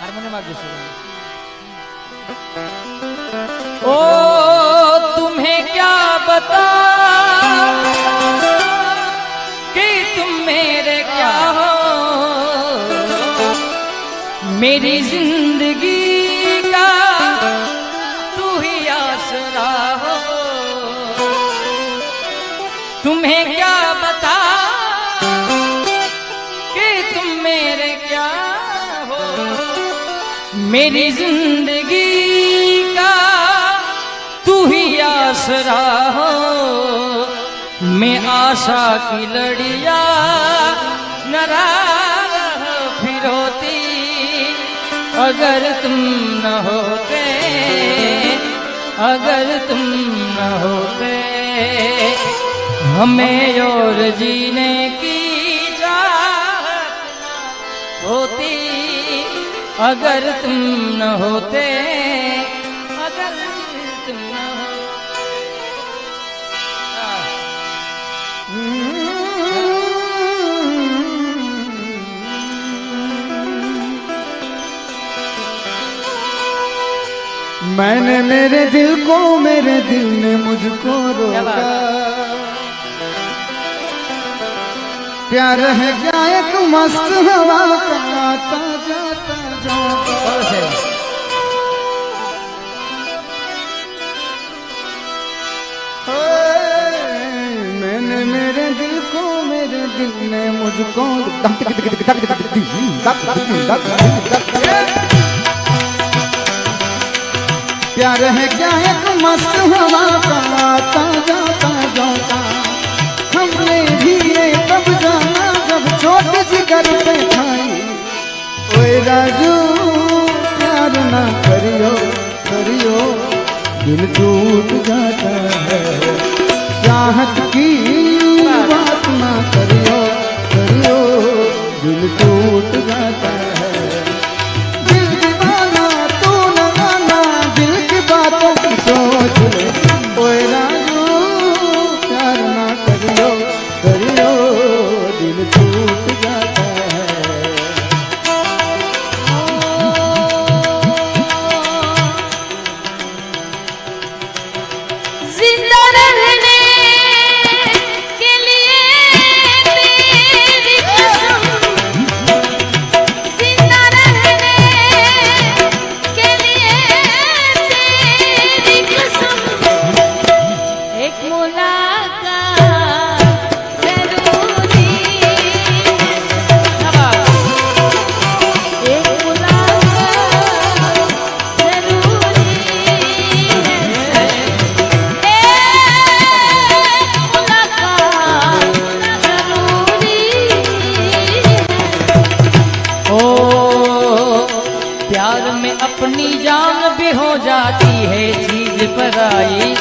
Harmonium आप ओ तुम्हें क्या बता कि तुम मेरे क्या हो, मेरी जिंदगी का तू ही आसरा हो। तुम्हें क्या बता कि तुम मेरे क्या हो, मेरी जिंदगी का तू ही आसरा हो। मैं आशा की लड़िया नाराज फिर होती अगर तुम न होते, अगर तुम न होते। हमें और जीने की चाहत होती अगर तुम न होते, अगर तुम न मैंने मेरे दिल को, मेरे दिल ने मुझको रोका। प्यार है क्या एक मस्त हवा का आता जाता जाता। मैंने मेरे दिल को, मेरे दिल ने मुझको प्यार है क्या एक मस्त हवा का आता जाता जाता। हमने भी ये तब जाना जब चोट जिगर पे खाई। ओए राजू प्यार ना करियो करियो दिल टूट जाता है। चाहत की बात ना करियो करियो दिल टूट जाता है। सोच ले ओए राजू प्यार ना करियो करियो दिल टूट जाता है। जिंदा रहने के लिए तेरी कसम, जिंदा रहने के लिए एक मुलाकात जरूरी है, एक मुलाकात जरूरी है, एक मुलाकात जरूरी है। ओ प्यार में अपनी जान भी हो जाती है चीज पराई,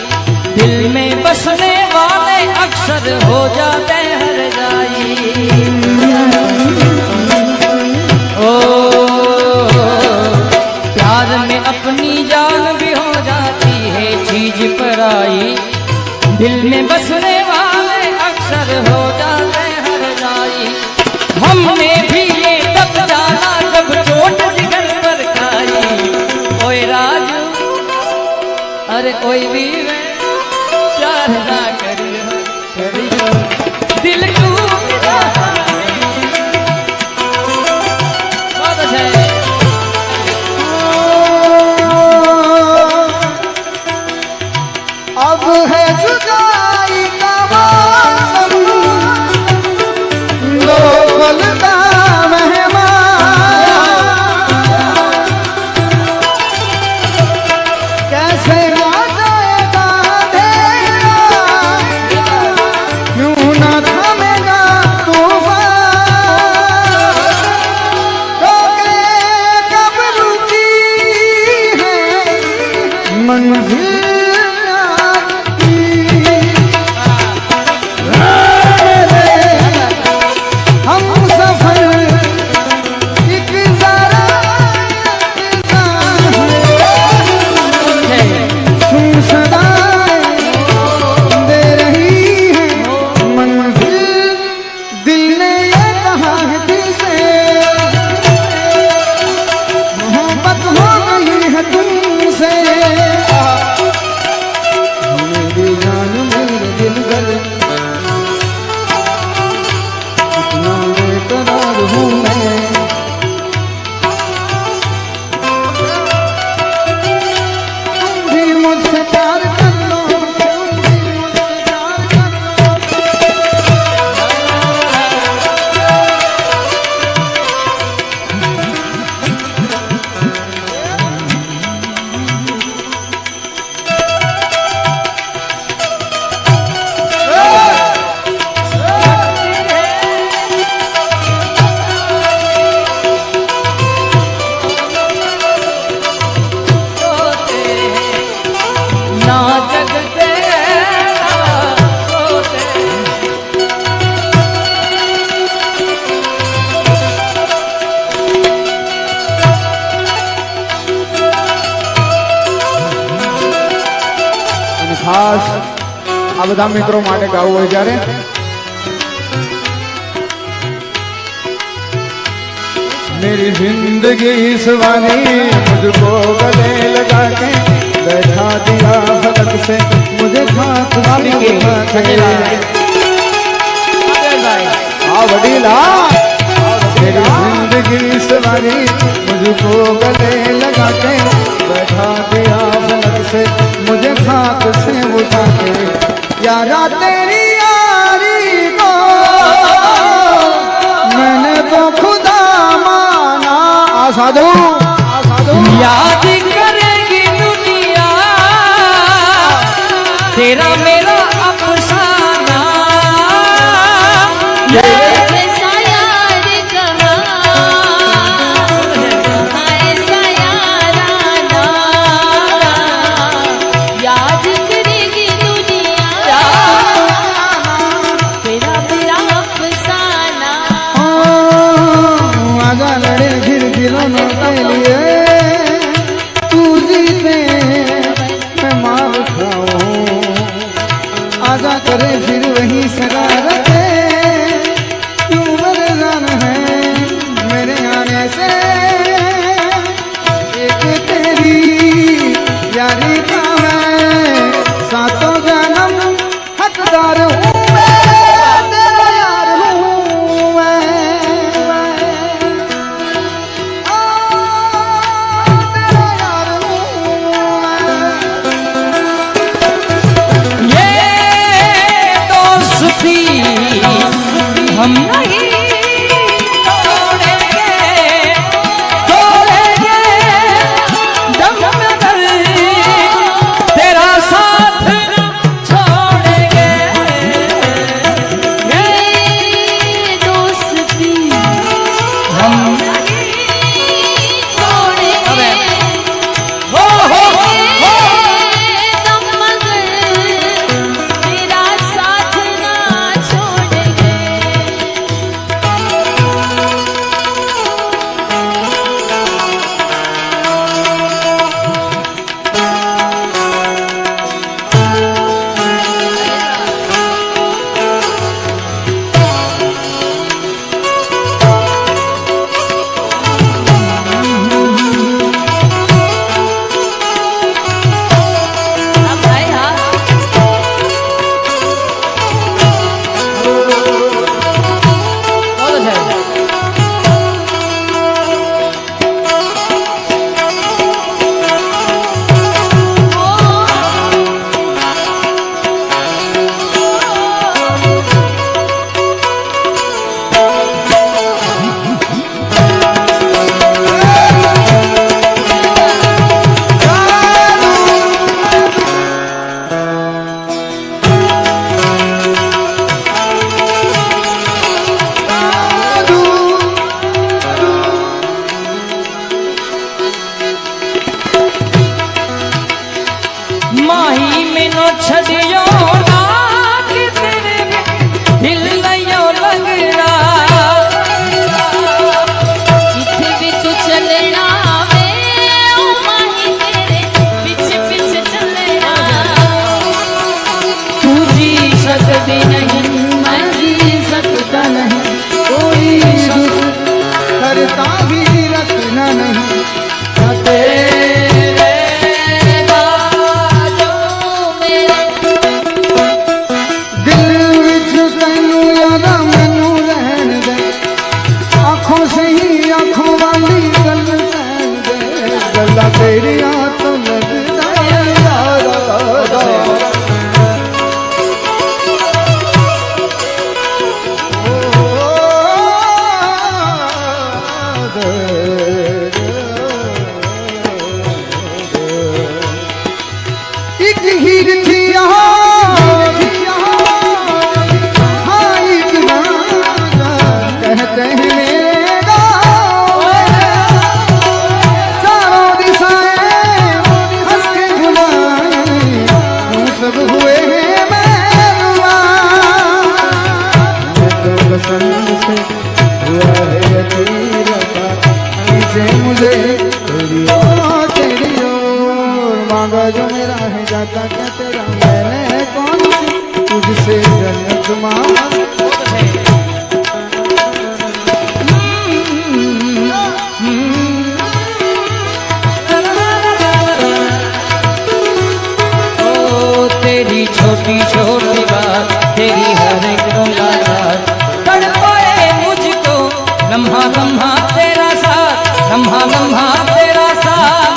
दिल में बसने वाले अक्सर हो जाते हर जाई। ओ प्यार में अपनी जान भी हो जाती है चीज पराई, दिल में बसने वाले अक्सर हो जाते हर जाई। हमने भी ये तब जाना जब चोट जिगर पर खाई। ओए राजू अरे कोई भी प्यार ना करियो करियो दिल टूट जाता है। बहुत अच्छा है। अब है जुदाई का मौसम, लोगों का मेहमान कैसे आ जाएगा तेरा ખાસ આ બધા મિત્રો માટે ગાવું હોય જ્યારે मेरी जिंदगी इस वाली मुझको गले लगा के बैठा दिया फलक से मुझे खाक से उठा के आ वडीला मेरी जिंदगी इस वाली मुझको गले लगा के बैठा दिया फलक से मुझे खाक से उठा के यारा तेरी यारी को मैंने तो खुदा साधु याद करेगी दुनिया तेरा मेरा अफसाना ऐसा यार कहाँ ऐसा याराना याद करेगी दुनिया तेरा मेरा अफसाना आजा लड़े फिर दिलों के लिए तू जीते मैं मार खाऊं आजा करे फिर वही शरारते तू वरदान है मेरे आने से एक तेरी यारी का मैं सातों जन्म हकदार हूँ तेरा यार हूँ मैं हम नहीं तोड़ेंगे दम मगर तेरा साथ छोड़ेंगे ये दोस्ती हम छोड़ेंगे हो दम मगर तेरा साथ ना छोड़ेंगे अब भाई हाँ बहुत अच्छा है। माही में नो छड़ियो ना कि तेरे दिल नयो लगना जिथे भी तू चलना वे ओ माही तेरे पीछे पीछे चलना तू जी सकती नहीं मैं जी सकता नहीं कोई दुख करता भी रखना नहीं तेरे बाजों मेरे दिल विच तैनू यादा मैनू रहन दे आँखों से ही आँखों वाली गल सहन दे गल्ला तेरिया तो लगदा यारा एक हीर थी यहाँ हाँ एक राजा कहते हैं मेरे गाँव चारों दिशाएं हंस के बुलाएं हम सब हुए हैं मेहमान मैं तो पसंद से हुआ है अकेला नीचे मुझे तेरी ओर मांगा जो मेरा है जाता क्या तेरा, मैंने कौन सी तुझसे जन्नत मांगा। ओ तेरी छोटी छोटी बात, तेरी हर एक मुलाकात तड़पाए मुझको, लम्हा लम्हा तेरा साथ, लम्हा लम्हा तेरा साथ।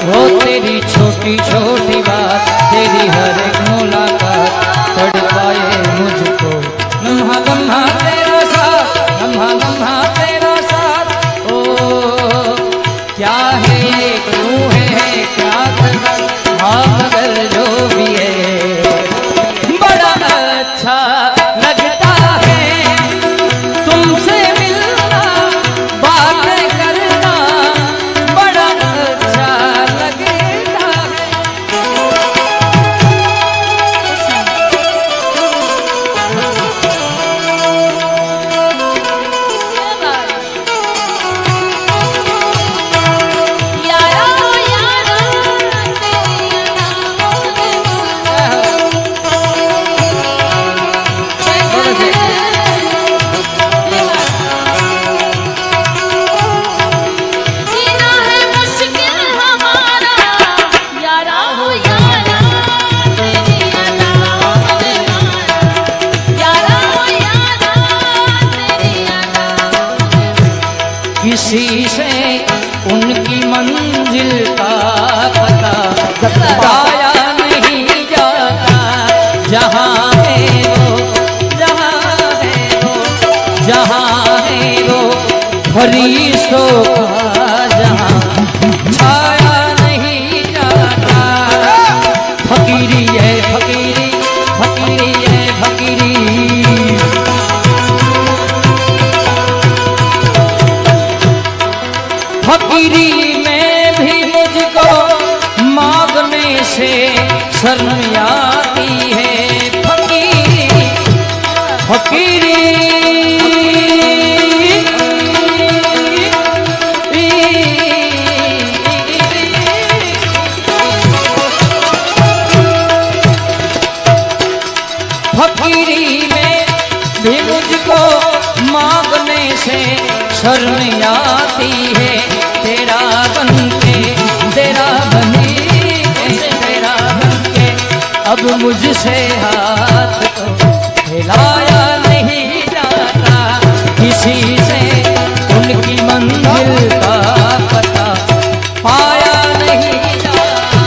ओ तेरी छोटी छोटी बात, तेरी हर एक मुलाकात तड़पाए मुझको, लम्हा लम्हा तेरा साथ, लम्हा लम्हा तेरा साथ। ओ क्या है ये, क्यों है क्या कदर, हाँ मगर जो भी है बड़ा अच्छा लगता है तुमसे मिलना, बातें करना बड़ा अच्छा लगता है। यारा यारा तेरी जीना है मुश्किल हमारा, यारा हो यारा तेरी अदाओं ने मारा, यारा हो यारा तेरी अदाओं। किसी से उनकी मंजिल का पता बताया नहीं जाता, जहाँ है वो, जहाँ है वो, जहाँ है वो फरिश्तों का जहाँ छाया नहीं जाता। फकीरी है फकीरी, फकीरी है फकीरी, फकीरी में भी मुझको मांगने से शर्म आती है। फकीरी फकीरी फकीरी में भी मुझको मांगने से शर्म आती है। तेरा बनके, तेरा बनी के, तेरा बनके अब मुझसे हाथ तो हिलाया नहीं जाता। किसी से उनकी मंजिल का पता पाया नहीं जाता।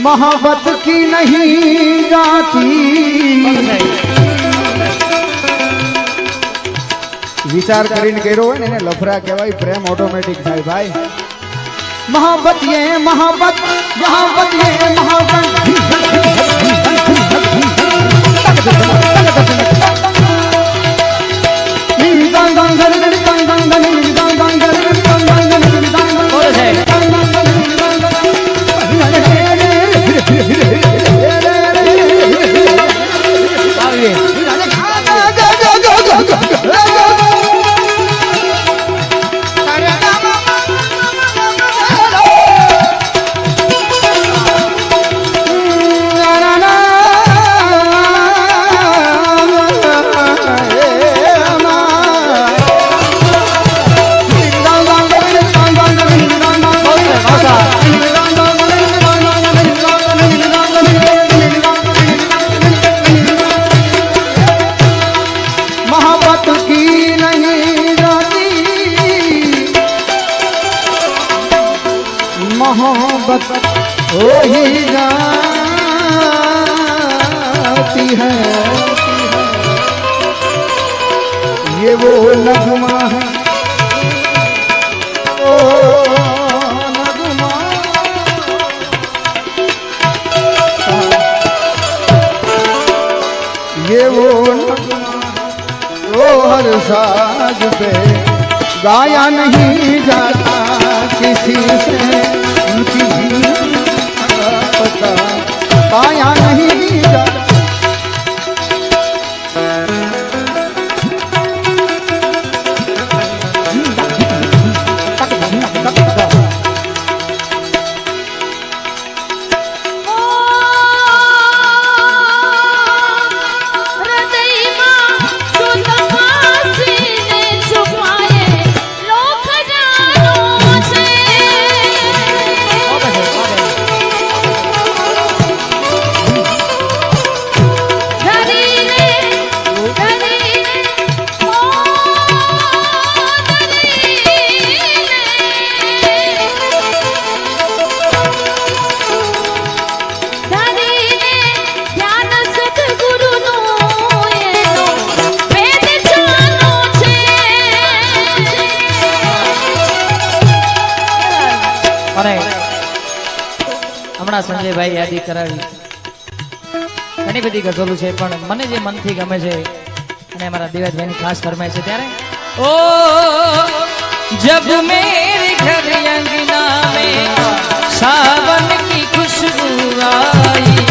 मोहब्बत की नहीं जाती, विचार કરીને કર્યો હોય ને એને લફરા કહેવાય, પ્રેમ ઓટોમેટિક થાય ભાઈ। मोहब्बत ये मोहब्बत, मोहब्बत ये मोहब्बत, मोहब्बत हो ही जाती है, ये वो नगमा है, ओ नगमा, ये वो नगमा वो हर साज पे गाया नहीं जाता किसी से, उनकी पता पाया नहीं जाता। અને હમણાં સંજયભાઈ યાદી કરાવી ઘણી બધી ગઝલો છે પણ મને જે મનથી ગમે છે અને અમારા દેવાજભાઈની ખાસ ફરમાય છે ત્યારે ઓ જબ મેરે ઘર અંગના में सावन की खुशबू आई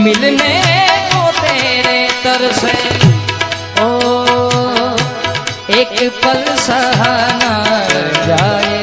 मिलने को तेरे तरसे ओ एक पल सहा न जाए